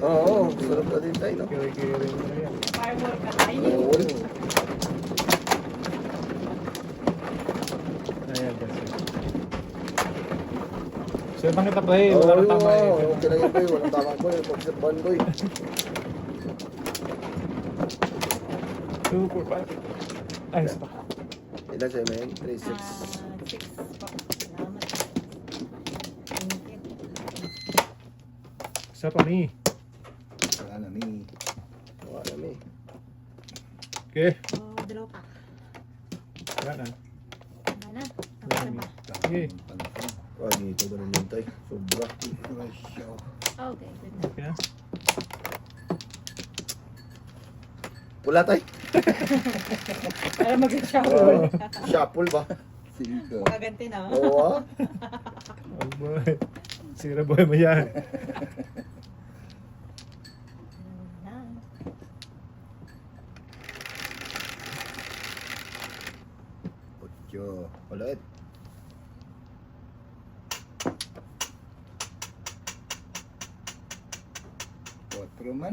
Oo, sarap na din tayo, no? Kiri-kiri mo na yan. Firework ka tayo. Oo. Ayan, that's it. So, ibang kita pa eh. Wala kang tama eh. Okay lang yun, boy. Walang tama, boy. Pag-serban, boy. 2, 4, 5. Ayos pa. Ilan sa'yo, man? 3, 6. 6 po. Salamat. Thank you. Isa pa ni. Wala na ni. Wala namin. Okay. Oh, dalawa pa. Wala na. Wala na. Tapos na ba? Sige. Ah, dito ba naman tayo? Sobra. Okay, good na. Okay na. Wala tayo. Para mag-shower. Shuffle ba? Cinco. Makaganti na. Oo, ah. Oh boy. Sira boy mo yan. Na. Ocho. Ulit. Quatro man.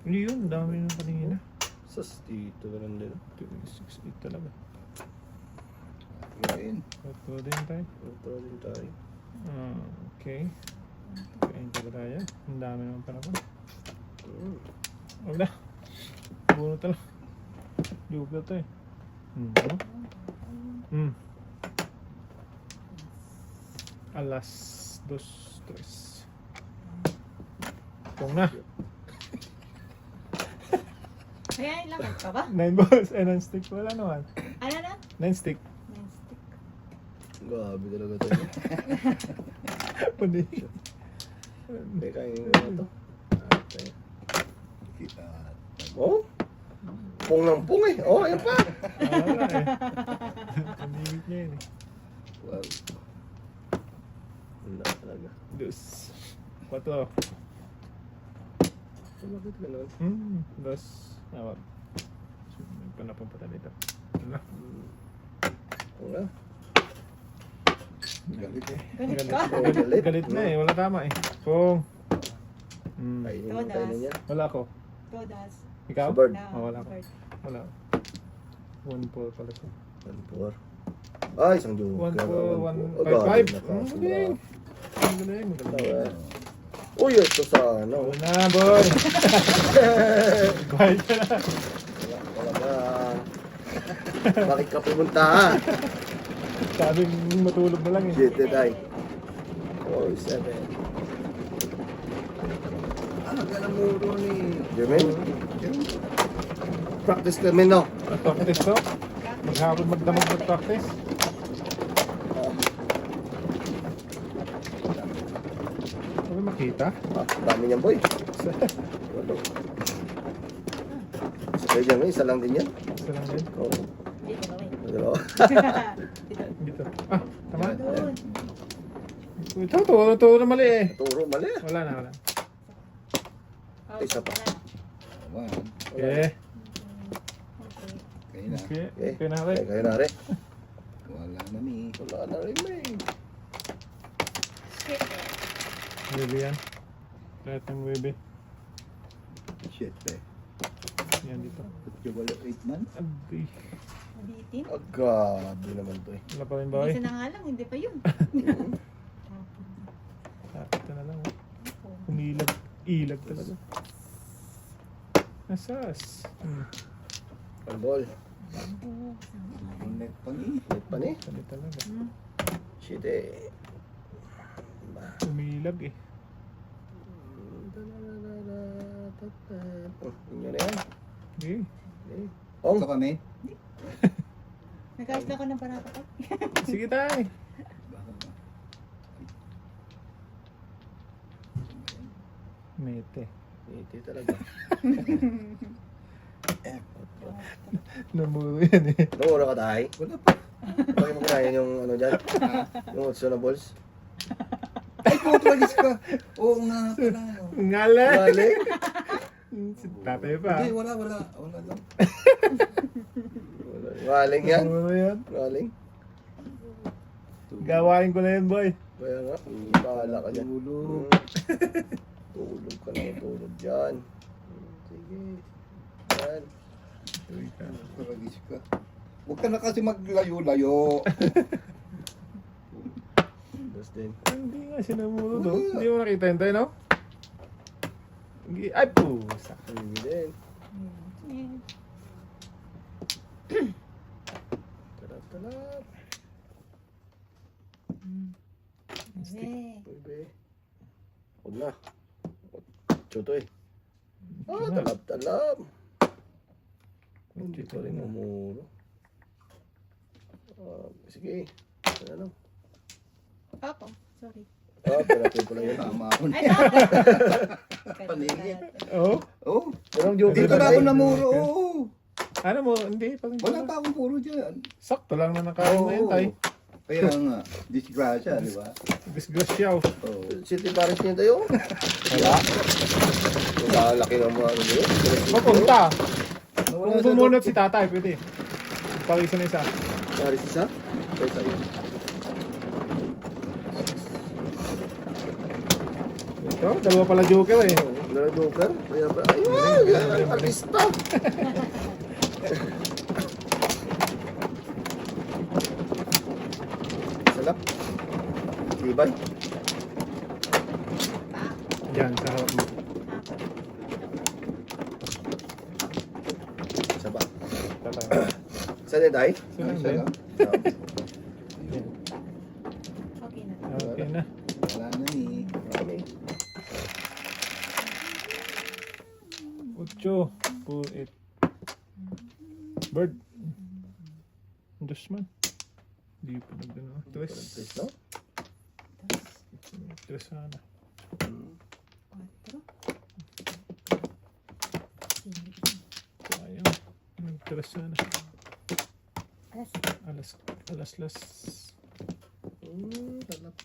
Hindi yun. Dami nung kanina. Sus, dito ba lang din? 3, 6, 8 talaga. Quatro rin. Ito din tayo. Ito din tayo. Okay. Kain ka ba tayo? Ang dami naman pa naman. Hmm. Huwag na. Buno talaga. Jugla to eh. Alas 2, 3. Kung na. Kaya ilan ka ba? 9 balls. 9 stick. Wala naman. Ano na? 9 stick. Nine stick. Grabe talaga tayo. Pwede. Hindi, kainin ko na to. Okay. Kita. Oh? Pung ng pung eh. Oh, ayan pa. Wala eh. Ang limit niya yun eh. Wow. Wala talaga. 2. 4. Bakit ganun? 2. Awag. May panapang pata dito. Wala. Wala. Galit eh. Galit Galit. ka? Galit. Galit na eh. Wala tama eh. Pong. Kainin mo tayo niya. Wala ako. Todas. Ikaw? Sa bird. Wala ako. Wala. 1-4 pala ko. 1-4. Ay, isang joke. 1-4, 1-5. Ang galing. Ang galing. Magaling. Uy, ito sa ano. Wala na, boy. Quiet ka na. Wala ka. Bakit ka pumunta ha? Sabing matulog na lang eh. Shit, ay. 4-7. Ano ka na muro ni? Jermaine? Practice kami, no? Practice to? Maghapon magdamag mag-practice? Ano makita? Ah, dami niyan, boy. Walo. Sige, Jermaine, isa lang din yan. Isa lang din. Oo. Dito na wait. Dalawa. Dito. Ah, tama? Doon. Ito na mali eh. Turo, mali. Wala na, wala. Oh, Isa pa. One. Okay. Kaya na. Okay. Okay. Okay na Kaya rin. kayo na rin. Wala na ni. Wala na rin, man. Baby yan. Lahat ng baby. Shit eh. Yan dito. Ocho walo 8 man. Abi. Mabitin. Ah, grabe naman to eh. Wala pa rin ba Isa eh? na nga lang, hindi pa yun. Ito na lang. Umilag. Ilag talaga. Nasas. Pambol. Ulit pa ni. Ulit pa ni. Sabi talaga. Shit eh. Umilag eh. Oh, yun na yan. Okay. Okay. Ong. Ito kami. Nag-ayos lang ako ng parata ko. Sige tayo. Mete. Iti talaga. Namuro yan eh. Namura ka tayo. Wala pa. Bakit mo kinain yung ano dyan? Yung Otsonables? Ay, putralis ka. Oo nga pala. Ngala. Balik. Si tatay pa. Hindi, wala lang. Galing yan. Namuro yan. Galing. Gawain ko na yan boy. Kaya nga. Bahala ka dyan. Tulog. Tulog ka na. Yan. Sige. Yan. Uy, ka. Tragis ka. Huwag ka na kasi maglayo-layo. Dos din. Hindi nga sinamuro to. Hindi mo nakita yun tayo, no? Ay, pusa. Hindi din. Eh, Talap. eh. Uy, be. Huwag na. Choto eh. Talap. Hindi pa rin umuro. Sige. Ano? Ako, sorry. Talapin ko lang yun. Tama ako na. Ay, tama. Panigit. Oo? Oh, Pero ang joke dito na ako namuro. Oo. Ano mo? Hindi. Wala pa akong puro dyan. Sakto lang na nakain na yun tayo. Kaya nga, disgrasya, di ba? Disgrasyaw. Oo. City Paris niya tayo. Wala. Laki ng mga ano yun. Papunta. Nawala Kung sa bumunot si tatay, pwede. Pawisa na isa. Paris isa? Kaya sa'yo. Ito, dalawa pala joker eh. Dala joker. Kaya ba? Ayun! Yan ang artista! Salap. Tibay. Yan, sa harap mo. Isa ba? Tatay. Saan din tayo? Sino Isa yun? lang. Okay na. Okay na. Wala na eh. Marami. 8. Pull it. Bird. Dos man. Hindi pa nagdano. Tres. Tres, no? Tres sana. 4. Sayang. Nagtres sana. Alas. Alas. Talap.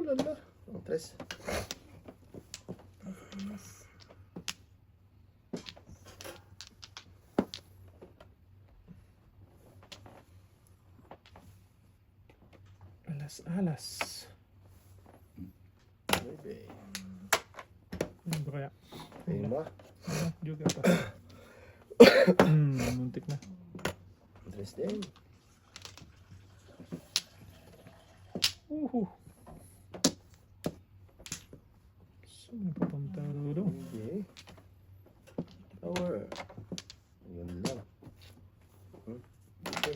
Lala. Ang tres. Alas. Bebe. Ano ba kaya? Ayun ba? Ano? Joker pa. Muntik na. Tres din. Saan na papunta Rudo? Okay. Tower. Yun lang. Okay.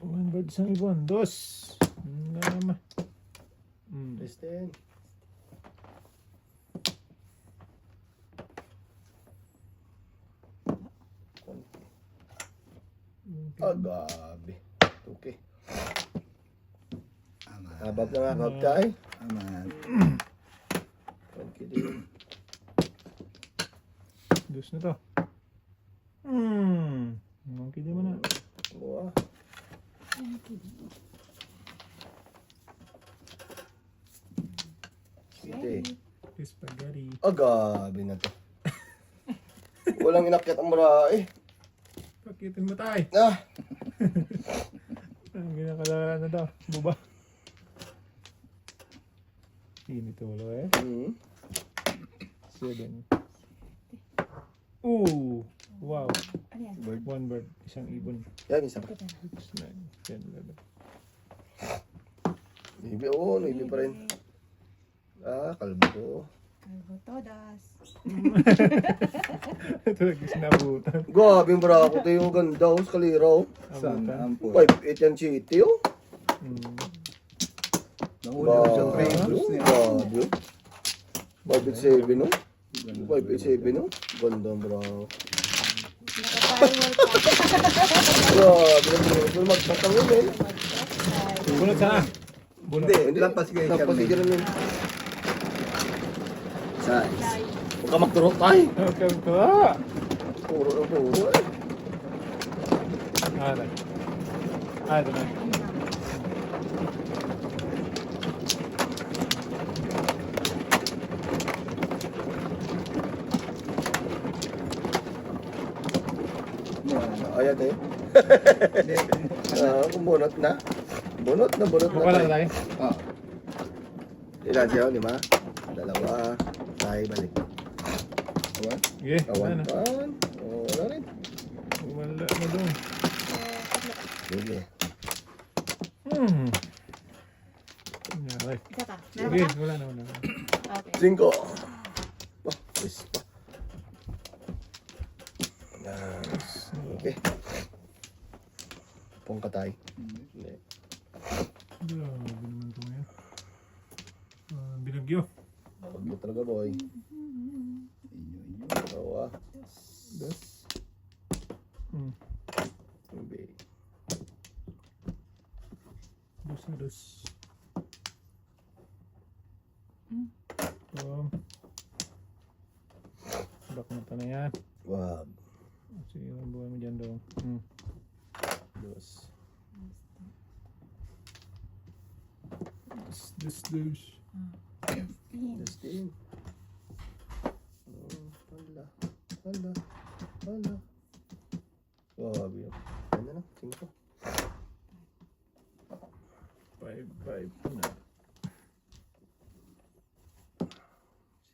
One bird sa ibon. Dos. Nama. Tres din. Gabi. Okay. Aman. Habab na nga, habab tayo. Aman. Okay din. Dos na to. Monkey di mo na. Buwa. Sige. Spaghetti. Gabi na to. Walang inakyat ang marae. Pakitin mo tayo. Ang ginakala na daw. Buba. Init ulo eh. 7. Ooh. Wow. Ano yan? One bird. Isang ibon. Yan, isa pa. 6, 9, 10, 11. Ibi, oo, no, ibi pa rin. Kalbo. Kalbo todas. Ito nag-isnabutan. Gabi yung barako tayo. Ganda, oh, kaliraw. Saan? Abutan. Ampun. 5-8 yan city, oh. Nahuli ko sa previous niya. Gabi, oh. 5-8-7, no? 5-8-7, no? Ganda ang barako. Nakapayol pa. Grabe, magtatangin, eh. Bunot sana. Bunot. Hindi, lampas kayo Tapos kami. siguro nun. Size. Huwag ka magturok tayo. Okay, ito ah. Puro na puro, eh. Ito na. Ayan eh. Hindi, Kumunot na. Bunot na Wala na tayo. tayo. Ah, Ilan siya? 5? 2. Tayo balik. Awan? Sige, wala na. Awan. Wala rin. Wala na doon. Sige. Nangyari. Isa pa. Sige, Meron ka? wala na, wala na. Okay. 5. Yes pa. Yes. Okay. Pungka tayo. Hindi. Grabe naman ito ngayon. Binagyo. Pag mo talaga boy. Bawa. Das. Hindi. Dus na dus. Bak mata na yan. Wag. Sige, buhay mo dyan doon. Dos. Dus. Dos din. Hala. Hala. Hala. Wag yun. Ano na? 5. 5 na.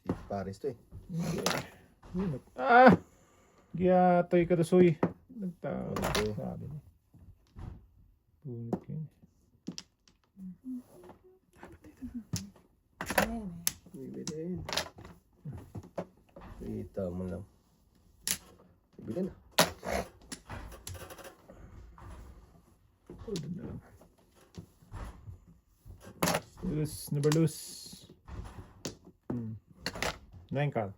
Si Paris to eh. Ah! Giyatoy ka dosoy. Nagtawag. Okay. Sabi niya. Punit ka yun. Ayan eh. Bibilin. Kita mo lang. Bibilin na. Oh, doon na lang. Loose, number loose. 9 card.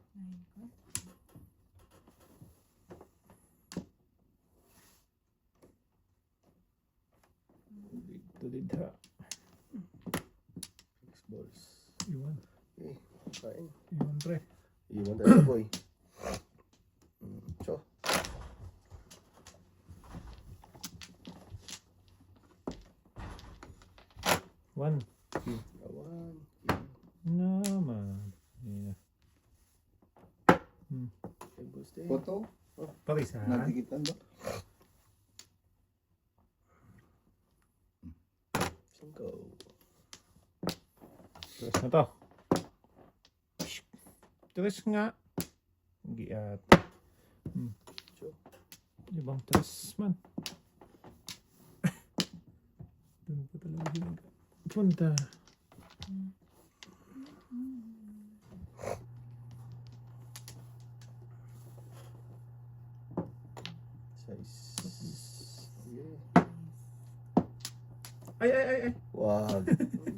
Lidha. Six balls. Iwan. Okay. Kain. Iwan pre. Iwan tayo boy. So. One. Awan. Naman. Yeah. Five balls din. Photo? Parisan. Natikitan ba? 5. Terus na to. Terus nga. Giat. So. Ibang terus man. Doon pa talaga sila punta. Size. Yeah. Ay. Wag.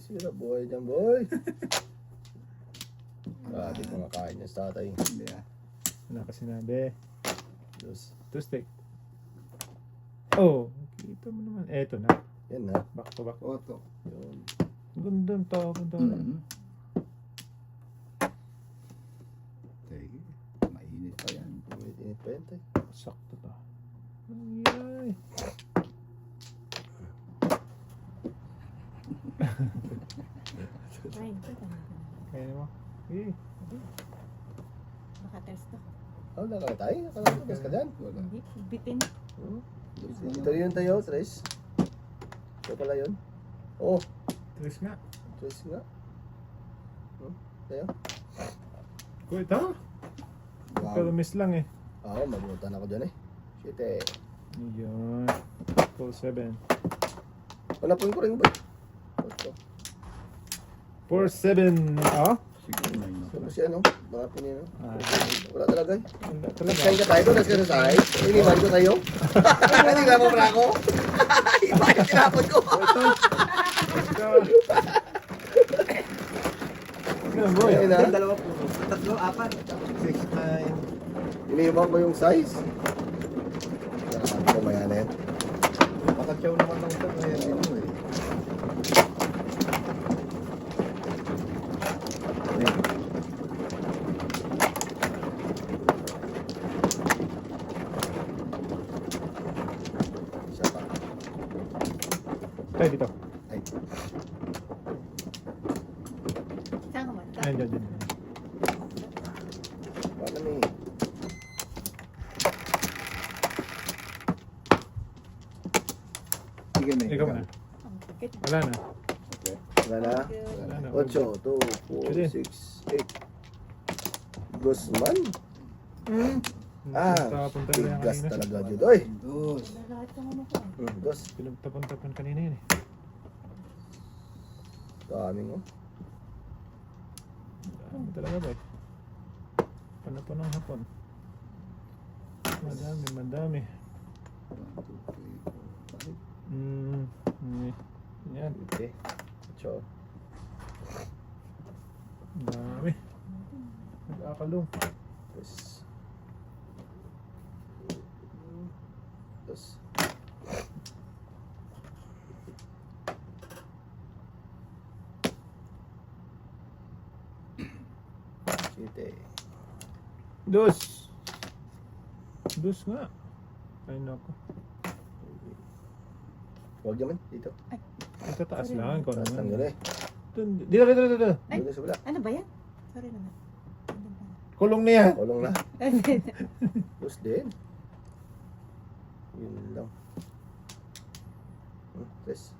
Sira boy dyan boy. Grabe kumakain niya sa tatay. Hindi ah. Wala ka sinabi. Dos. Tuesday. Oh, kita mo naman. Eto na. Yan na. Back to back. Photo. Yun. Ganda to. Ganda. Sige. Mainit pa yan. Init pa yan tay. Sakto to. Ay. Ay, ito tama. Kaya mo. Eh. Baka test to. Oh, nakaka tayo. Nakaka ka dyan. Wala. Hindi, bitin. Ito yun tayo, Tres. Ito pala yun. Oh, Tres nga. Tres nga. Tayo. Ko ito. Pero miss lang eh. Oo, mabunutan ako dyan eh. Shit eh. Yun. Full 7. Hanapin ko rin ba? Ito. 4-7. Ah? Siguro na yun. Ano siya no? Hanapin niya no? Ah. Wala talaga eh. Wala talaga. Kain ka tayo doon, nasa ka sa sahig. Iniwan ko tayo. Hindi ka mo pra ako. Iba yung tinapon ko. Yan boy. Ayun na. Dalawa po. Tatlo, apat. 6-9. Iniwan ko yung size. Nakakabit ko mayanin. Pakatyaw naman ng ito. Kaya dito eh. Isa pa. Tayo dito. Ay. Saan ka man? Ayun, dyan. Paano ni? Sige, may. Ikaw na. Ang sakit. Wala na. Okay. Wala na. Wala na. 8, 2, 4, 6, 8. Guzman. Ah, Punta na yan bigas kanina. talaga, Jud. Oy! Dos. Lahat ng ano ko. Dos. Pinagtapon-tapon kanina yun eh. Daming, oh. Dami talaga ba eh. Panapon ng hapon. Madami. 1, 2, 3, 4, 5. Yan. Okay. 8. Dami. Nag-akalong. Dos. Dos. Siete. Dos nga. Ay nako. Huwag naman, dito. Ito taas lang. Ikaw Taas lang naman. yun eh. Dito. Ay. Dito sa wala. Ano ba yan? Sorry naman. Ano ba? Kulong na yan. Kulong na. Dos din. Yun lang. Tres.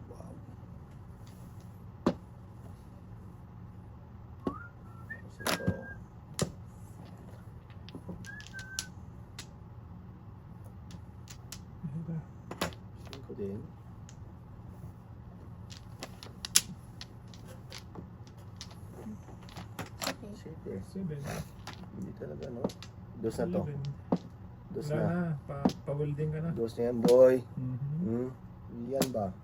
Wow. Sito. Cinco din. Okay. Siete. 7. Hindi talaga, no? Dos na to. 11. Dos Wala na. na. Pa-welding ka na. Dos na yan, boy. Mhm. Yan ba?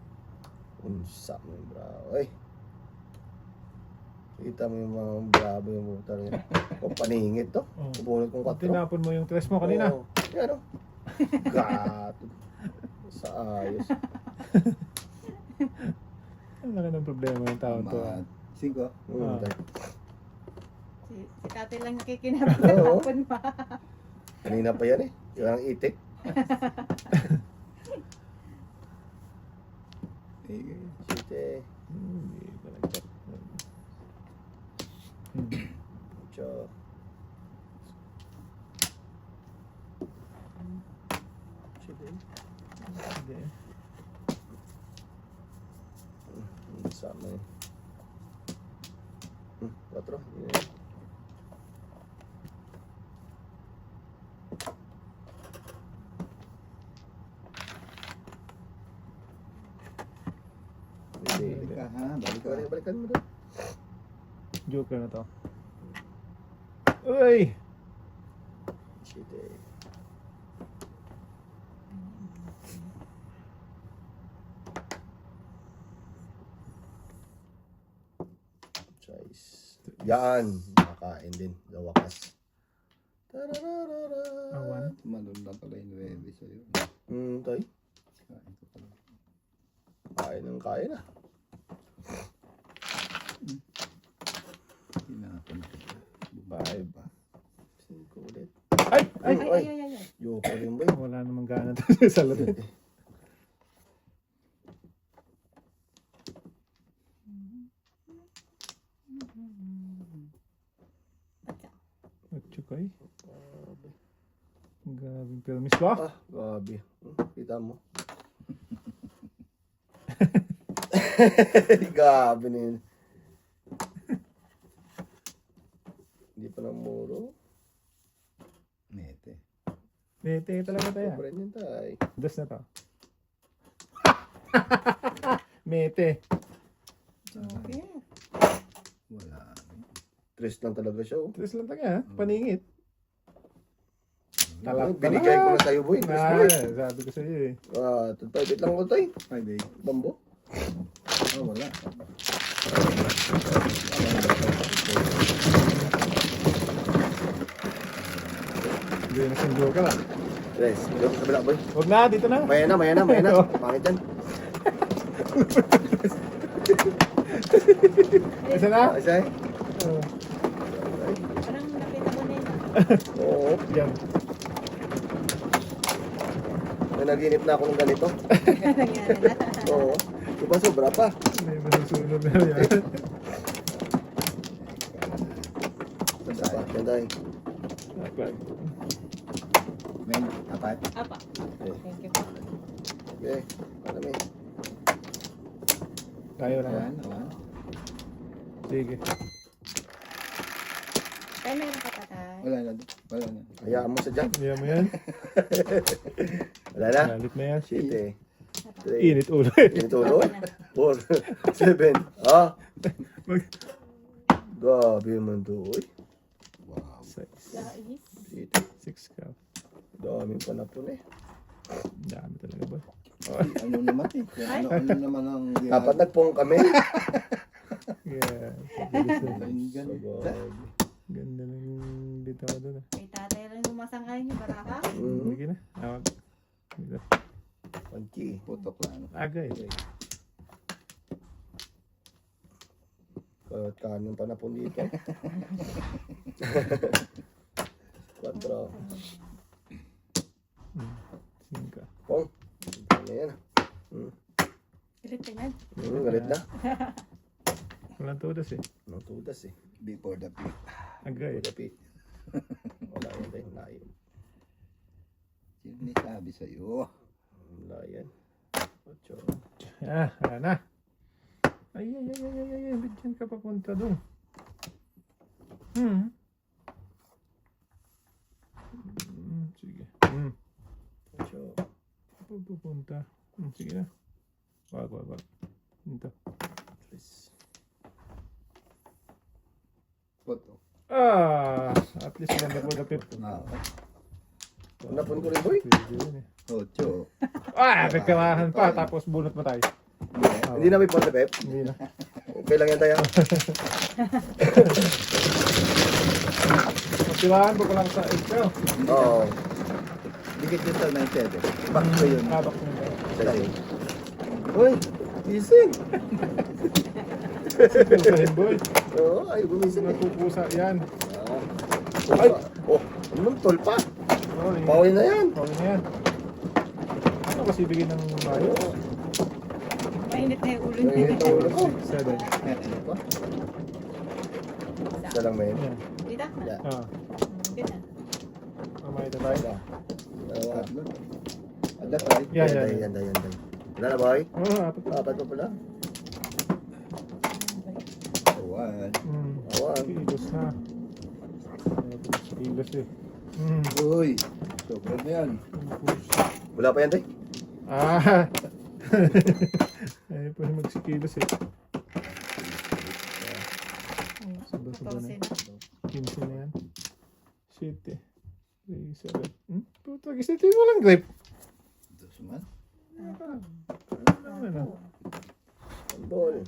Unsa mo yung bravo. Ay. Kita mo yung mga bravo yung buta rin. O paningit to. Oh. Ubunod kong 4. Tinapon mo yung tres mo kanina. Oo. Yan o. Gato. Sa ayos. Ang laki ng problema yung tao to. Tama. 5. Mm, tayo. Si tatay lang nakikinabang Oo. hapon pa. Kanina pa yan eh. Yung ang itik. Site. Hindi ka nag-check. Ocho. Site. Sige. Sama yun. 4. Yan. Balik ka ha. Balik ka. Balikan mo doon. Joker na to. Uy! Site. Choice. Yan. Nakain din. Sa wakas. Tararara. Awan. Tumalon lang pala yung 9 sa'yo. Tay. Kain ko pala. Kain ng kain ah. Hinapon ko. 5. 5 ulit. Ay! Ay, Ay! ay, ay, ay, ay. Yoko rin ba yun? Wala namang gana tayo sa laro. Ocho kay. Gabing permis ba? Ah, grabe. Kita mo. Grabe na yun. Hindi pa lang muro. Nete. Nete talaga tayo. Sobrang yun tayo. Dos na to. Mete. Okay. Wala. Tres lang talaga siya. Oh. Tres lang tayo ha. Paningit. Talak. Binigay ko na sa'yo, boy. Tres Ah, boy. sabi ko sa'yo eh. 5 lang ako tayo. 5-8. Bambo. Oh, wala. Hindi na siyang ka lang. Tres. Dito sa kabila, boy. Huwag na, dito na. Maya na. Pangit yan. Isa na? Isa eh. Oh, Parang nakita ko na yun. Oo. yan. Nanaginip na ako ng ganito. Nangyari na. Oo. Diba sobra pa? May masusunod na yan. Basta pa. Yan tayo. Dapat. May apat. Apa. Okay. Thank you po. Okay. Marami. Tayo na. Awan, awan. Sige. Tayo meron ka tatay. Wala na. Wala na. Hayaan mo sa dyan. Hindi mo yan. Wala na. Galit na yan. 7. 3. Init ulo. Tinutuloy. 4. 7. Ah. Mag- Grabe naman to. Uy. Wow. Size. Guys. 6 ka. Daming panapon eh. Dami talaga ba? Ano naman eh. Ano naman ang... Dapat nagpong kami. Yeah. Ang ganda. Ganda ng dito ako doon. Kay tatay lang lumasangay niyo, baraka. Sige na. Awag. Dito. Panki. Putok lang. Agay. Kanong panapon dito. 4. 5. Pong. Ano yan? Galit ka yan. Galit na. Walang todas eh. Tudas eh. Before the peak. Agay. Gapi. Wala yan tayo. Layan. Sino may sabi sa'yo? Layan. 8. Ah, wala na. Ay. Ba't dyan ka papunta doon? Sige. 8. Pupunta. Sige na. Wag. Dito. 3. Putok. At least maganda po dapit. Panapon ko rin boy. Pwede yun eh. Ocho. Nagkarahan pa, tapos bunot mo tayo. Hindi na may ponte pep. Hindi na. Okay lang yan tayo. Magtirahan ko lang sa ikaw. Oo. Dikit yung sa 97. Back ko yun. Habak mo ba? Sige. Uy. Gising. Sige sa boy. Oo. Ay gumising eh. Nagpupusa yan. Ay. Oh. Anong tol pa? Pawin na yan. Pawin na yan. Ano kasi bigyan ng mayo? Mainit na yung ulo Nanginit niya. ang ulo ko. 7. Ano pa? Isa lang may. Yan. Dito na. Yeah. Dito na. Mamay na tayo. Dalawa. Tatlo. Ada tayo. Yan. Yan. Wala na boy? Apat. Apat pa pala. Awan. Awan. Kilos na. Kilos eh. Uy. Sobrang na yan. Wala pa yan tayo? Ayaw pa rin magsikilos eh. Sabay na. 15 na yan. Shit eh. 3, 7. Puta, gisnitin mo lang grip. Dos man. Ano? Ball.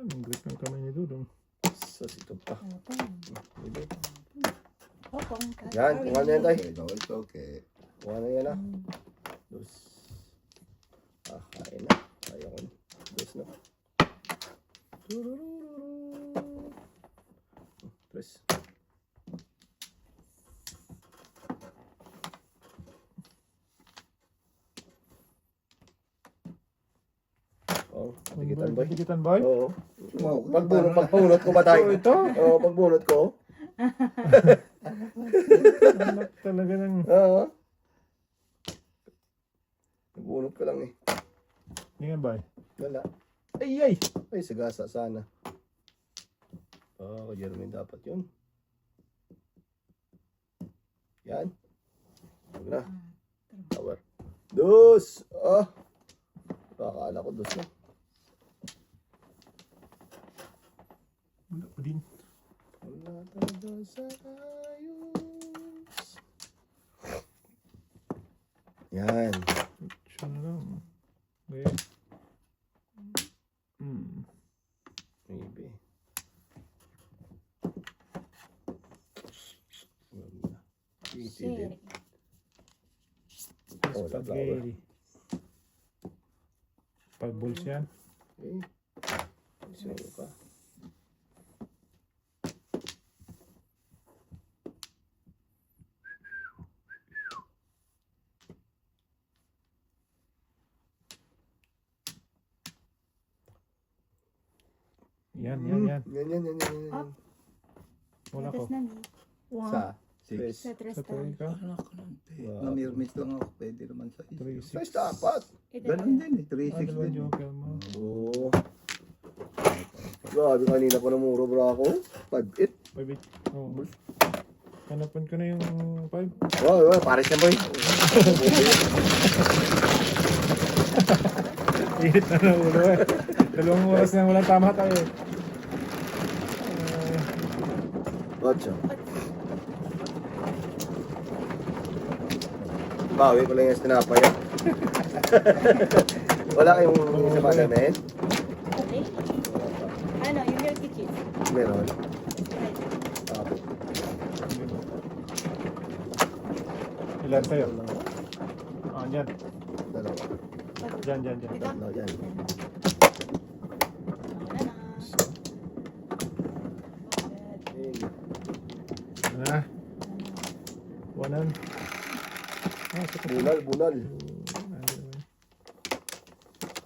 Ang grip ng kamay ni Dudong. Sa sito pa. Opong. Yan. Kung ano yan tayo? Okay, no, it's okay. Kung ano yan ah. Dos. Kain na. Ayaw ko na. Dos na. Tres. Oh, tigitan boy. Tigitan boy? Oo. Wow. Pagbunot ko ba tayo? Ito? Oo, pagbunot ko. Anak talaga ng... Oo. Pagbunot ko lang eh. Tingnan boy. Wala. Ay! Ay, sagasa sana. Oh, Jeremy dapat yun. Yan. Huwag na. Power. Dos! Oh! Akala ko dos na. Wala pa din. Wala talaga sa ayos. Yan. Siya na lang. Okay. Maybe. Easy din. Oh, wala flower. Spaghetti. Pag-balls yan. Okay. Sino ka? Yan. Yan. Up. Wala ko. Tapos na ni. Wow. Sa 6. Sa tres Sa tayo. tuloy ka. Anak ko lang, te. Wow. Namirmis lang ako. Pwede naman sa 3, 6. 6 6. dapat. Ganun din eh. 3-6 Dalawang din. joker mo. Oo. Grabe, kanina pa namuro bro ako. 5-8. 5, 8. Oo. Hanapan ko na yung 5. Wow, wow, pares na boy. Init na ng ulo eh. 2 oras na walang tama tayo eh. 8. Bawi ko lang yung tinapay. Wala kayong isa pa namin? Okay. Ano, yung milky cheese. Meron. Ilan sa'yo? Ah, dyan. Dalawa. Dyan, dyan, dyan. Dito. Dalawa yan. Wala na. Ano na? Wanan. Ah, sa Bunal, bunal.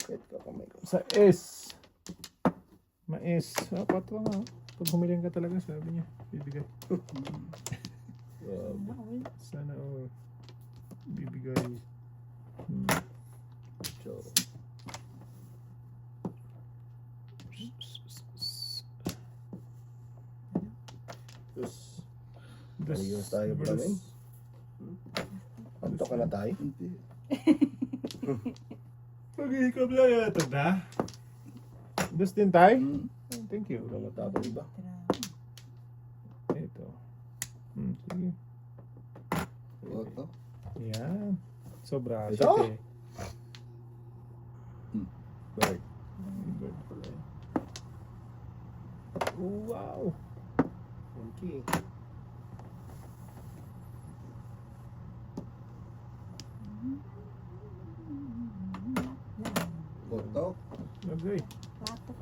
Kahit ka kamay ko. Sa S. Mais. Ah, 4 nga. Pag humiling ka talaga, sabi niya. Bibigay. Sana all. Bibigay. So, Diyos. Ayos tayo pala eh. Antok ka na tayo. Hindi. Pag-iikab lang yata na. Dus din tayo? Hmm. Thank you. Wala matapang iba. Ito. Sige. Oto. Yan. Sobra. Ito? Siyete. Bird. Bird pala eh. Wow. Okay. Oto. Okay. Pato.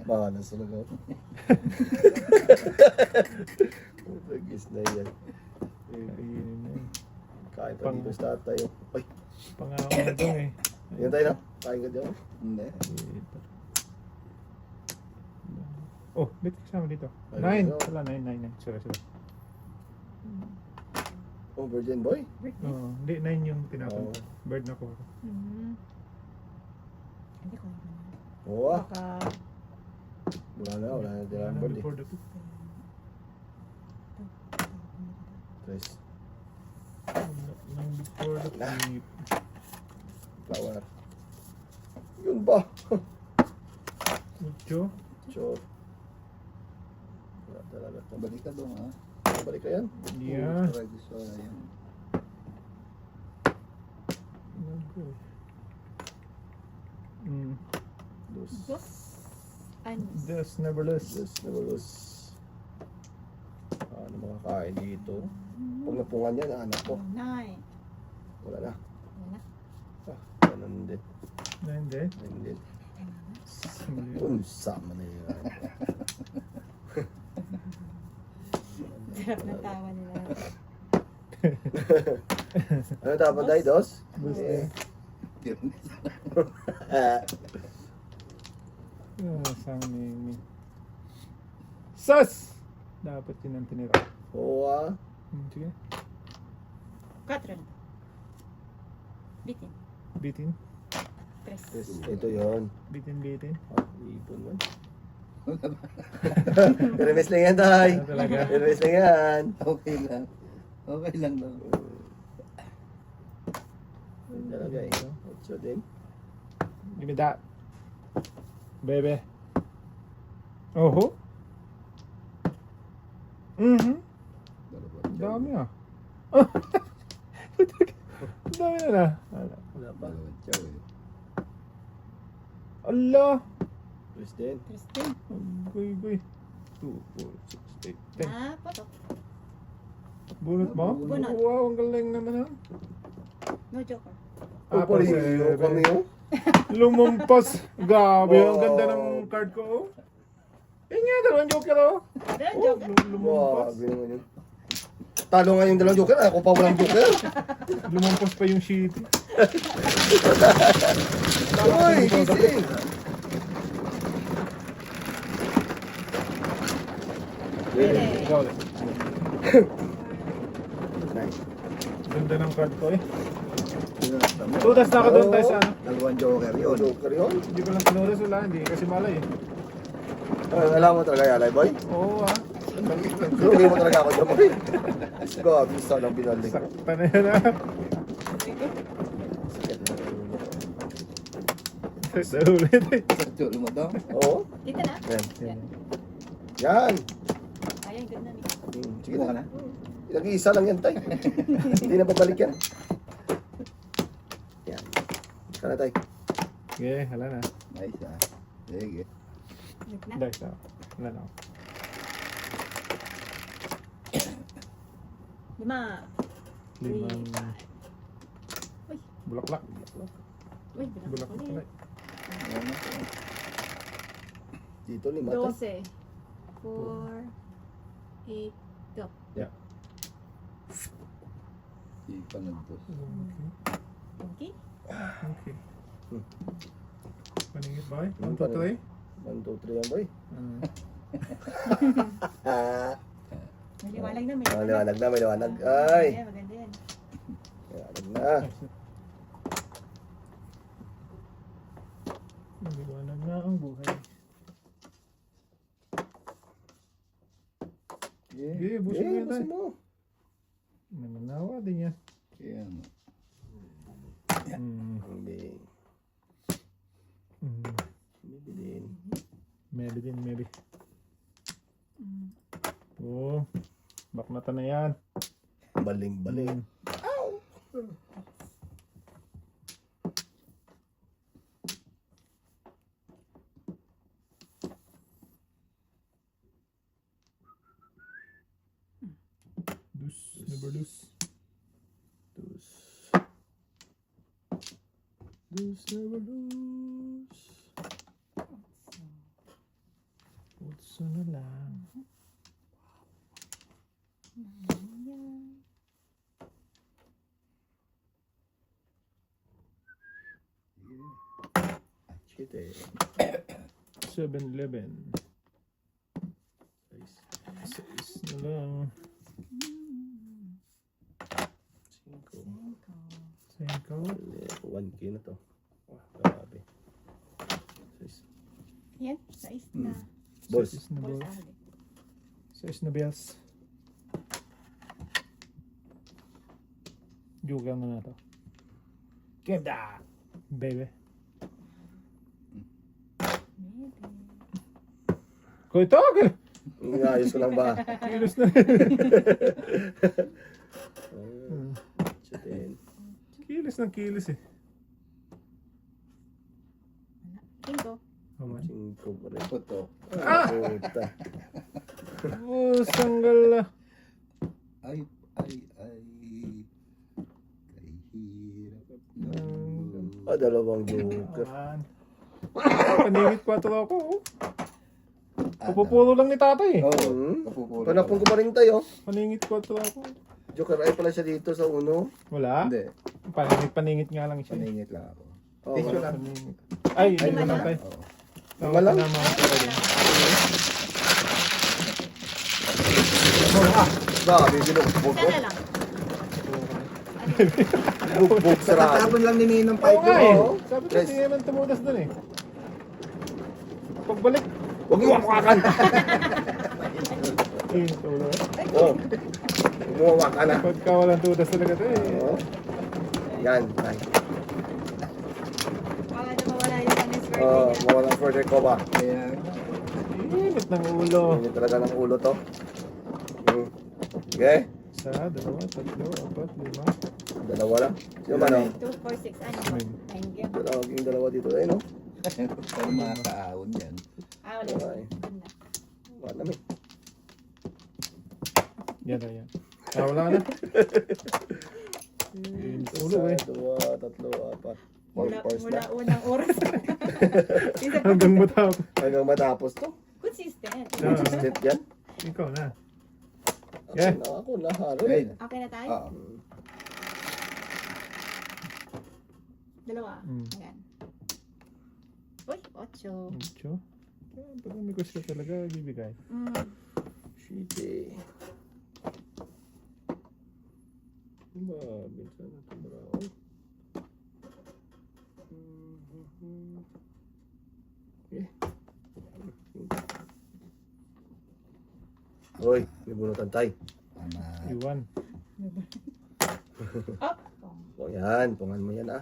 Baka nasunod ako. Pagis na yan. Kainin na eh. Kain pa dito sa tayo. Ay, Pangako na ito eh. yan tayo na. Kain ka dyan. Hindi. Ito. Oh, dito kasama dito. Ayun, 9. ayun. Wala, 9. Sorry. Oh, virgin boy. Oo, hindi, 9 yung tinapon. Oo. Bird na ko. Mhm. Hindi ko alam. Oo ah. Baka Wala na tirang bird eh. Before the 2. Tres. Before the 2. Flower. Yun ba? Mucho. Sure. Wala talaga. Balik ka doon ha. Balik ka yan. Yeah. Tradisyon na yan. Dos. dos. Ano? Just never less. Dos. Never lose. Ano mga kain dito? Pag napungan yan, anak ko. 9. Wala na. Wala na. Ah, ganun din. 9 din. Ganun din. Unsa man na yan. Sarap na tawa nila. Ano dapat tayo, Dos? Dos Eh. din. Sang ni. Sus! Dapat yun ang tinira. Oo ah. Sige. 4 na. Bitin. Bitin. 3. Ito yun. Bitin. Ah, ipon man. Remes lang yan, tay. Ano talaga? Remes lang yan. Okay lang. Okay lang daw. Yun talaga eh. Otso din. Give me that. Baby. Oho. Dami ah. Dami na na. Wala pa. Dalawang tiyaw eh. Allah. Chris din. 3. Guy. 2, 4, 6, 8, 10. Ah, pato. Bunot mo? Bunot. Wow, ang galing naman ha. No joker. Oh, pala yung kami oh. Lumumpas. Gabi, ang Wow. ganda ng card ko. Oh. Nga, dalawang joker oh. Then joker. Lumumpas. Grabe naman yun. Talo nga yung dalawang joker, ako pa walang joker. Lumumpas pa yung sheet. Uy, gising! Pili. Ikaw ulit. Nice. Ganda ng card ko eh. Tudas na ako doon tayo sa ano. Dalawang joker yun. Joker yun. Hindi ko lang tinudas wala. Hindi kasi malay eh. Alam mo talaga yalay, boy? Oo ah. Hindi mo talaga ako dyan, boy. Gabi, sana binalik. Sakta na yan ah. Sa ulit eh. Sakto mo daw. Oo. Dito na. Yan. Yan. Ayan, good na. Sige Buka na. na. Nag-iisa lang yan, tay. Hindi na babalik yan. Yan. Sana, tay. Okay, hala na. Nice ah. Sige. Good na. Dice na. Wala na ako. 5. Limang 3, 5. Uy, bulaklak. uy, bilang Bulaklak ulit. ulit. Dito, 5, tay. 12. 4, 8, go. Di pa nagtos. Okay. Okay. Paningit ba eh? 1, 2, Paningit. 3. 1, 2, 3 yan, boy. May liwanag na, may May liwanag na, may liwanag. Ay. Ayan, maganda yan. Liwanag na. Naliwanag na ang buhay. Sige, busin mo yan tayo. busin mo. Namanawa din yan. Kaya ano. Hindi. Hindi din. Maybe din, maybe. Oh, baknata na yan. Baling-baling. Dus, never dus. Dus. Dus, never lose. Putso na lang. Shit eh. 7-11. 6 na lang. 5. 1K na to. Grabe. Yan, 6 na. Boss. 6 na Balls balls. ulit. 6 na bells. Joker na to. Ganda! Baby. Koy tog! Ayos ko lang ba? Kilos na. Shit eh. Kilos ng kilos eh. Kinko. Aman. 5 pa rin. Puto. Puta. Sanggala. Ay. Kahirap. Dalawang joker. Aman. Paningit 4 ako. Oh. Kapupuro lang ni tatay eh. Oo. Kapupuro. Panapon ko pa rin tayo. Paningit 4 ako. Joker ay pala siya dito sa uno. Wala. Hindi. Paningit nga lang siya. Paningit lang ako. Oh, Tissue wala. lang. Paningit. Ay, Ay, hindi naman wala. tayo. Oo. Tama Wala. na mga pera din. Grabe, binugbog ko. Sana lang. Bugbog sarado. Tatapon lang ni Ninong Oo nga eh. Oo. Sabi ko Yes. si Eman tumudas dun eh. Pagbalik. Huwag mo hawakan. Eh, tulo. Oo. Huwag mo hawakan na. Pagka walang tudas talaga to eh. Oo. Yan. Ay. Baka na mawala yung honest birthday Oh, niya. mawalang further ko ba? Kaya Init ng ulo. Hindi talaga ng ulo to. Okay? 1, 2, 3, 4, 5. Dalawa lang. Sino ba no? 2, 4, 6. Ano? Amen. Thank you. Dalawang dalawa dito. Ay no? para makakaahon yan. Ah, wala. Ay. Wala. Wala namin. Yan na yan. Ah, wala na. Ulo eh. Isa, dua, tatlo, apat. Mula, Purpose mula na. unang oras. Isa pa. Hanggang matapos. Hanggang matapos to. Consistent. Consistent yan. Ikaw na. Ako Yeah. na, ako na. Halo Ay. eh. Okay na tayo? Oo. Dalawa. Mm. Ayan. Uy, 8. Mucho. Pag may gusto talaga, bibigay. Mm. City. Diba, minsan na tumaraw. Okay. Hoy, may bunutan tayo. Anak. Iwan. O yan, pungan mo yan ah.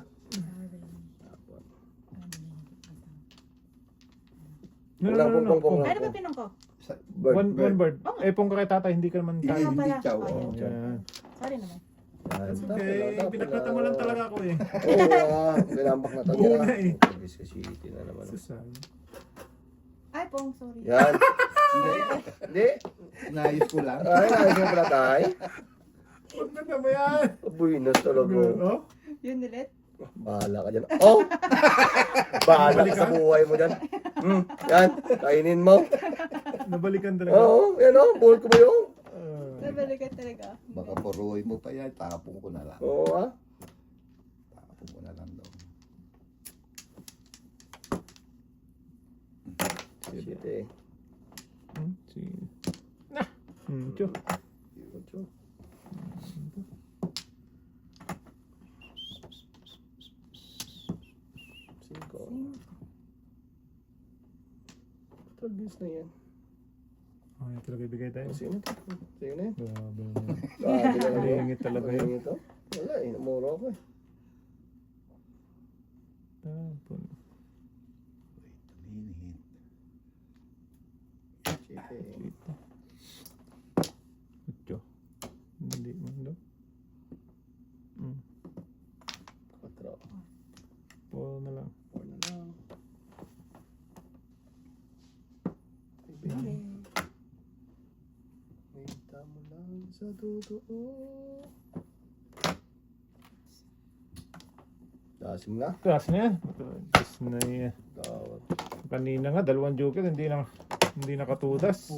No, Walang no, no, no. pong. Ano ba pinong ko? Bird, One bird. Eh, pong kay tatay, hindi ka naman Hindi, tayo. hindi pala. siya. Oh, Oh. Yan. Sorry naman. Yan, Okay, pinakata mo lang talaga ako eh. Oo, kailangan na Buo na eh. Bisca City na naman. Susay. Ay, pong, sorry. Yan. Hindi. Inayos ko lang. Ay, ayos mo pala tayo. Huwag na naman yan. Buinos talaga. Oh? Yun ulit. Bahala ka dyan. Oh! Bahala ka sa buhay mo dyan. Yan, kainin mo. Nabalikan talaga. Oo, yan o, buhol ko mo yung. Nabalikan talaga. Baka puruin mo pa yan. Tapong ko na lang. Oo ah. Tapong ko na lang daw. City. Si... Nah! Tiyo. Ocho. Cinco. Tagis na yan. Oh, yan talaga ibigay tayo. Sino to? Sino na yan? Grabe naman. Grabe na yun. Malingit talaga yun. Malingit to? Wala eh, namura ko eh. Tapon. Minute. City. Ito. Ito. Hindi man daw. Quatro. 4 na lang. Four na lang. Okay. Kita mo lang sa totoo. Taas mo na. Taas na yan. Taas na yan. Tawag. Kanina nga, 2 joker, hindi nakatudas.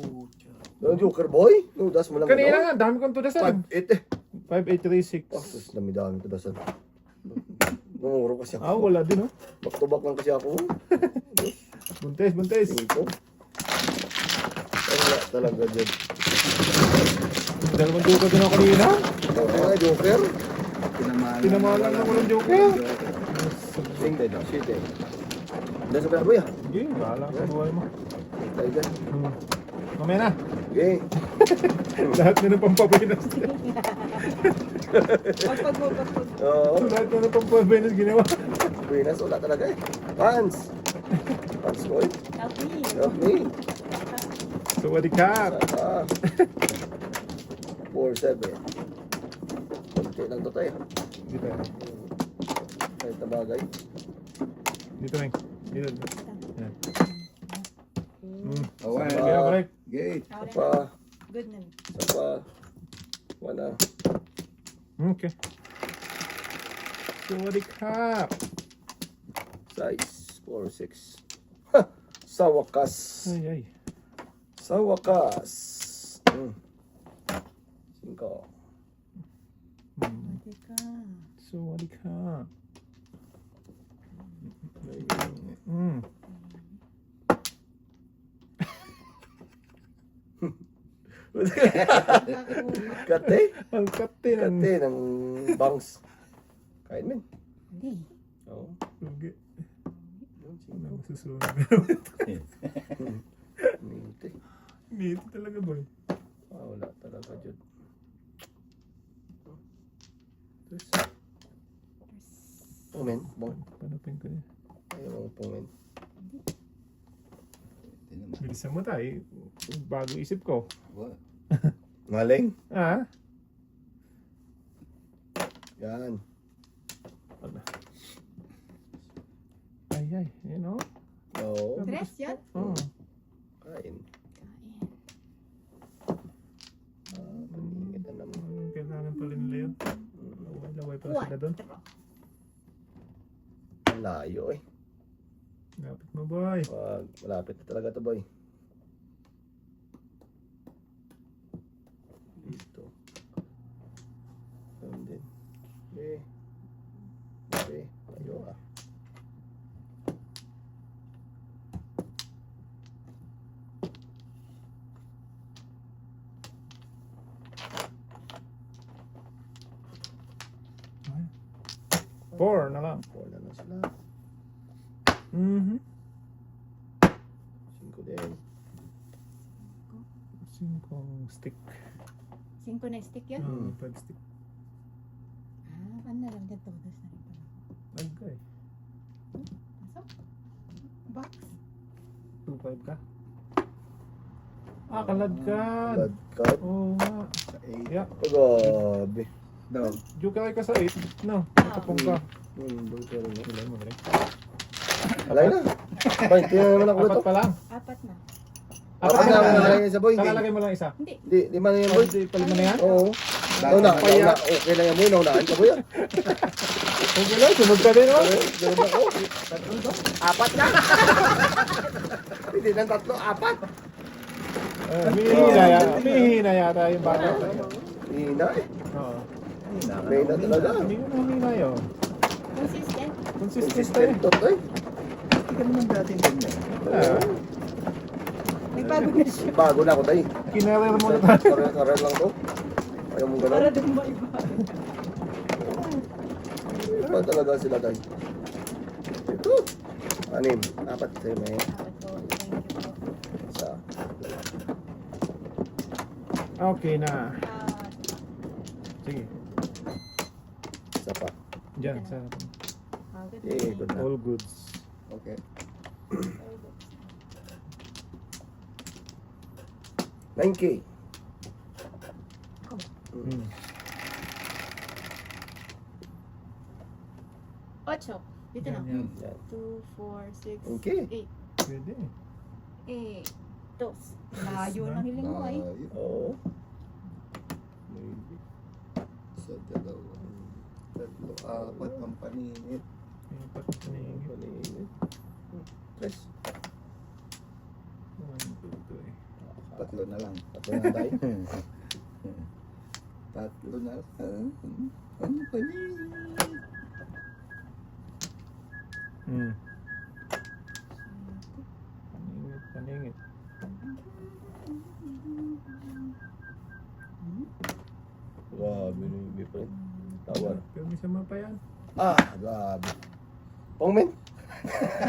Ano, Joker Boy? Nudas mo lang. Kanina nga, dami kong tudasan. 5-8 eh. 5836. Oh, sus, dami tudasan. Namuro kasi ako. Ah, wala din oh. Back to back lang kasi ako. Buntes, buntes. Tingin ko. Wala talaga dyan. 2 joker din ako kanina. Okay, Joker. Tinamalan ako ng joker. Tingin tayo, shit eh. Dahil sa pera boy ah. Sige, bahala ka sa buhay mo. Tayo dyan. Mamaya na. Okay. Lahat na ng pampapinas. Pagpag mo, pagpag. Oo. Lahat na ng pampapinas ginawa. Pinas, wala talaga eh. Pants. Pants ko eh. Help me. Help me. Sawadee ka. Saka. 4-7. Kunti lang to tayo. Dito. Kahit na bagay. Dito, Meng. Dito. Yan. Oh, Sapa. Kaya balik. Gate. Sapa. Good na. Sapa. Wala. Okay. Sawadee ka. Size 4-6. Ha! Sa wakas. Ay, ay. Sa wakas. 5. Pwede ka. Sawadee ka. Kate? Ang kate ng... Kate ng bangs. Kain men. Hindi. Oo. Lugi. Ano Cinco. masusunod? Minti. Dito talaga, boy. Ah, wala talaga dyan. Pumen. Bong. Panapin ko niya. Ayaw mo pumen. Ito naman. Bilisan mo tayo. Bago isip ko. What? Maling. Ah? Yan. Wala. Ay, ay. Yun o. Oo. Stress yan? Oh. Kain. Maningit na naman. Kailangan pala nila yun. Laway pala sila doon. Ang layo eh. Lapit mo, boy. Wag, malapit na talaga to boy. Dito. Ayan din. Okay. Okay. Layo ah. 4 na lang. 4 na lang sila. Mhm. 5 din. 5 stick. 5 na stick yan? 5 stick. Ano na lang dito? Dos na rin pala. Nagkay. Pasok? Box? 2-5 ka. Kaladkad. Ladkad. Oo nga. Sa 8. Yeah. Grabe. Daw. Jukay ka sa 8. No. Nakapong ka. Pero no. Ilay mo rin. Alay na. Bay, tingnan naman ako ito. 4 pa lang. 4 na. Apat na ang nalagay sa boy. Kalalagay mo lang isa. Hindi. Hindi, 5 na yan boy. Hindi, palima na yan. Oo. Nauna, okay lang yan boy. Naunahan ka boy. Okay lang, sunod ka din oh. Ganun ako. 4 na. Hindi lang 3, 4. Mihina yata yung bata. Hina eh. Oo. May na talaga. Hindi ko mahina yun. Consistent. Consistent tayo. Consistent to eh. Hindi ka naman dating ganyan. Nagbago na siya. Bago na ako tayo. Kinarir mo na tayo. Karal lang to. Ayaw mo Para gano'n. doon ba iba? Iba talaga sila tayo. Ito. 6. 4 sa'yo may. Thank you po. Isa. Okay na. Sige. Isa pa. Diyan sa Good. Eh, good na. all goods. Okay. 9K. Hmm. 8. Dito na. Yan, yan. 2, 4, 6, Okay. 8. Pwede. 2. Layo ng hiling mo ay. Oo. Sa 2. 3, 4 ang paninit. Yung patinigil. Paninit. 3. 1, 2, 3. 3 na lang. 3 na tayo. 3 na lang. Ang paninit. Hmm. Paningit. Grabe na yung different. Tawar. Pero may sama pa yan. Grabe. Pongmen.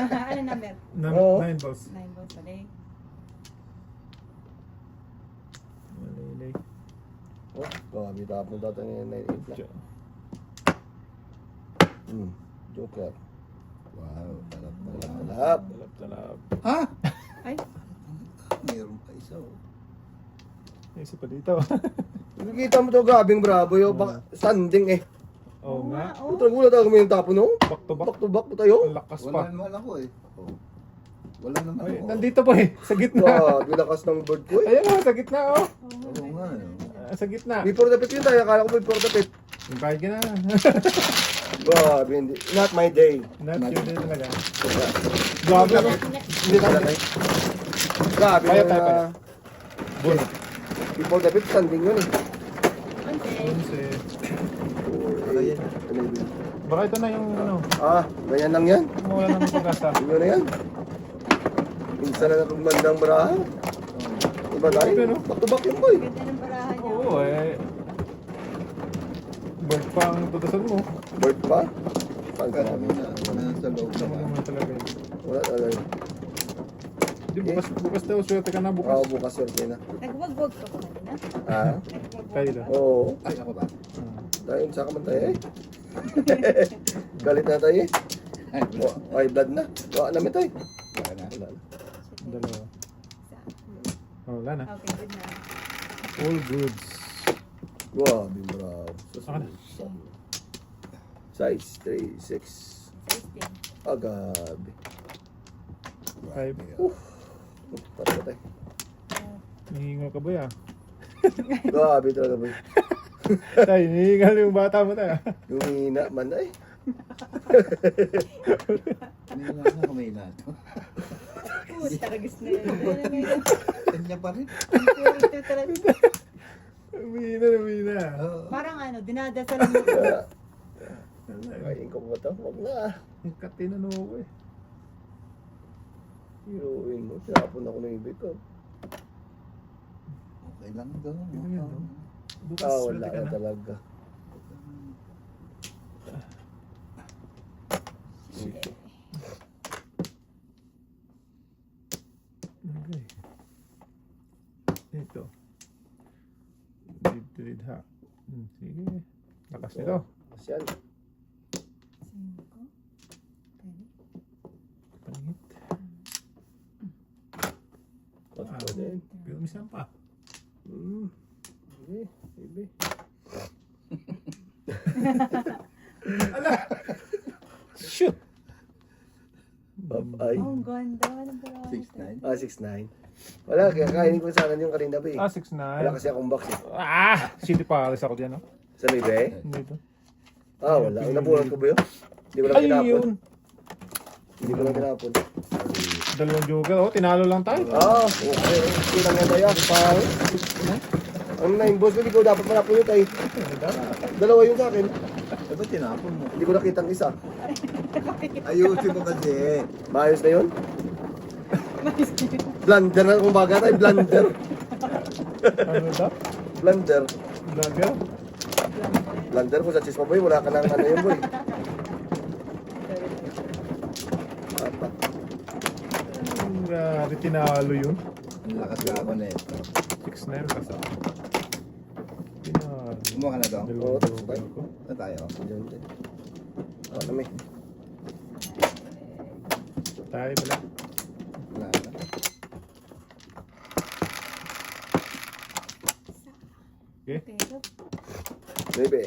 Ano number? Oo. 9 balls. 9 balls ulit. Malilay. Oh, grabe. Tapos dati ngayon 9-8 na. Joker. Wow, talap na lang. Talap. Talap. Ha? Ay, Mayroon pa isa oh. Isa pa dito. Nakikita mo to, grabing bravo yun. Baka standing eh. Oo nga. oo. Putra, gulat ako yung tapo no? Back to back. Back to back po tayo. Ang lakas Wala pa. naman ako eh. Oh. Wala naman Ay, ako. nandito po eh. Sa gitna. Grabe, lakas ng bird ko eh. Ayan o, sa gitna oh. Oo nga eh. Sa gitna. Before the pit yun tayo. Akala ko before the pit. Yung kahit ka na. Grabe, hindi. Not my day. Not your day talaga. Grabe. Grabe ako. Hindi talaga. Grabe. Kaya, na- kaya. Bull. Before the pit, standing yun eh. Okay. 11. Ayan. Baka ito na yung ano. Ganyan lang yan. Mawala ng pag-asa. Yun na yan. Minsan na natugmandang barahan. Iba tayo. Grabe, no? Back to back yun boy. Ganda ng barahan niya. Oo eh. Bird pa ang tutusan mo. Bird pa? Pag Kami na. Nasa loob Gusto mo naman. naman talaga yun. wala talaga yun. Di, bukas daw, swerte ka na bukas. Bukas swerte na. Nagwag-wag ka pa kanina. Kayo Nagwag-wag. lang. Oo. Ay, ako ba? Dahil sa kaman tayo eh. Galit na tayo eh. Ay, blood na. Wala namin tayo. Wala na. Wala na. Dalawa. Oh, wala na. Okay, good na. All goods. Grabe, bravo. Saka na. Size 3, 6. 16. Agabi. 5. Para tayo. Hihingal ka ba yan? Grabe talaga boy. Tay, hihingal yung bata mo tayo. Yung hina man ay. Hindi na ako may nato. Taragis na yun. Ano na yun? Kanya pa rin. Ito talaga. Umihina. Parang ano, dinadasalan mo. Kain ko ba ito? Huwag na. Yung katinano ko eh. Hiruin mo. Tinapon ako ng ibig ko. Okay lang daw. Ano yan, no? Bukas, Wala swerte ka na na. talaga. dito. Didha. Sige. Lakas nito. Mas yan. 5. Pangit. Tatlo din. Pero misan pa. Sige, baby. Shoot! Babay. Oh, ang ganda. Walang dalawa. 6'9". 6'9". Wala, kaya kainin ko sana yung kanina ba eh. Ah, Wala 6'9". kasi akong box eh. City Palace ako dyan, no? Sa may be? Dito. Wala. Inabuhan ko ba yun? Hindi ko lang Ay, tinapon. yun. Hindi ko lang tinapon. Dalawang joker, oh. Tinalo lang tayo. Okay. Kitang ganda yan. Pang. Ang na yung boss ko, hindi ko dapat manapon yun tayo. Dalawa yun sa akin. Eh, ba't tinapon mo? Hindi ko nakitang isa. Ayusin mo kasi. Maayos na yun? Blunder na kung baga tayo. Blunder. Ano daw? Blunder. Vlogger? Blunder ko sa chispa boy. Wala ka nang ano yun boy. Apa. Grabe, tinalo yun. Ang lakas ka ako na ito. 6'9", kasi. Tinalo. Kumuha ka na daw? Dalawang Oo, joker ko. Na tayo. Diyan din. Kami. Tayo pala. Wala na. Okay. Pero, Baby.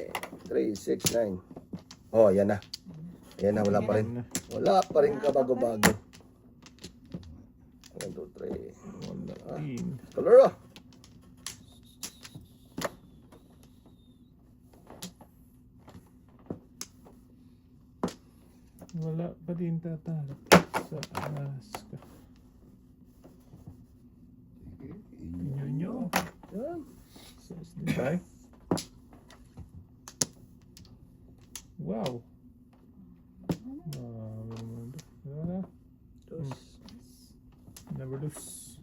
3, 6, 9. Oh, yan na. Yan na, wala pa rin. Wala pa rin kabago-bago. 1, 2, 3. Color ah. Wala pa din tatalo sa aska. Inyo. Yan. Sa tayo. Wow. Wala. Dos. Never lose.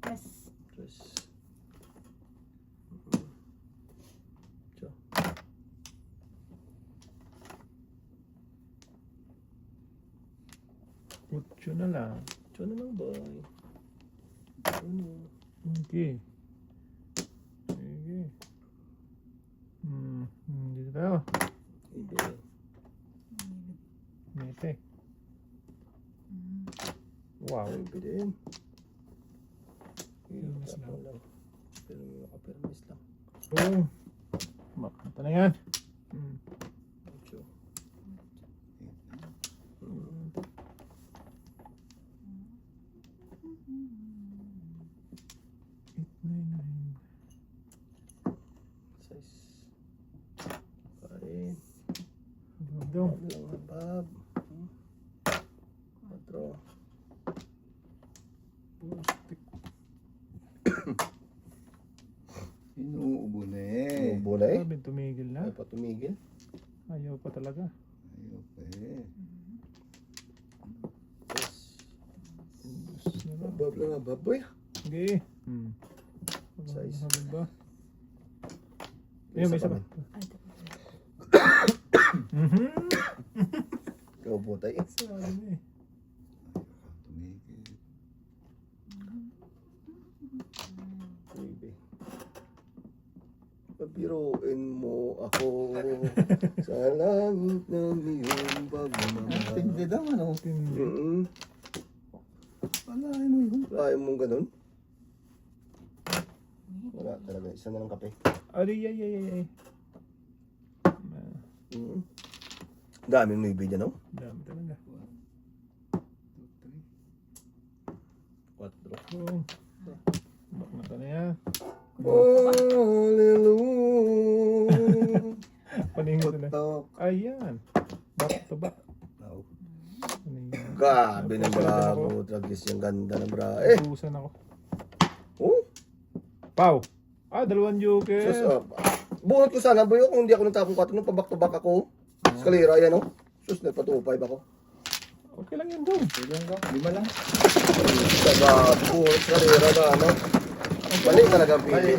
yes. Tres. Ocho. Utso na lang. Ocho na lang boy. Ano? Okay. Sige. Dito tayo. Baby. Mete. Wow. Baby din. Permis lang. lang. Pero makapermis lang. Boom. Makanta na yan. Ocho. Size. Kain. Dong. Habab lang habab. Quatro. Inuubo na eh. Ubo na eh. Sabi, tumigil na. Ay pa tumigil. Ayaw pa talaga. Ayaw pa eh. Yes. Indus na lang. Habab lang habab boy. Okay. Size. Habang ba? Ayun, may isa pa. Ikaw po tayo. Sabi na eh. Tumigil. Baby. Pabiruin mo ako sa langit ng iyong pagmamahal. Tindi daw ano. Mm-mm. Palahin mo yun. Kaya mong ganun? Wala talaga. Isa na lang kape. Ay. Mm-mm. Dami mo ibig dyan, no? Dami talaga. 4. Boom. Bakmata na yan. Hallelujah. Paningot na. Tok. Ayan. Back to back. No. Ano yan? Grabe ng bravo. Tragis yung ganda ng bra. Eh. Ubusan ako. Oh. Pau. Dalawang Sus, joker. bunot ko sana boy kung hindi ako nagtapong 4 nung pabak to back ako. Eskalera yan, oh. Sus, nagpa-2-5 ako. Okay lang yan doon. Ilan ka? 5 lang. Sa bunot, eskalera na, ano. Mali talaga ang pili.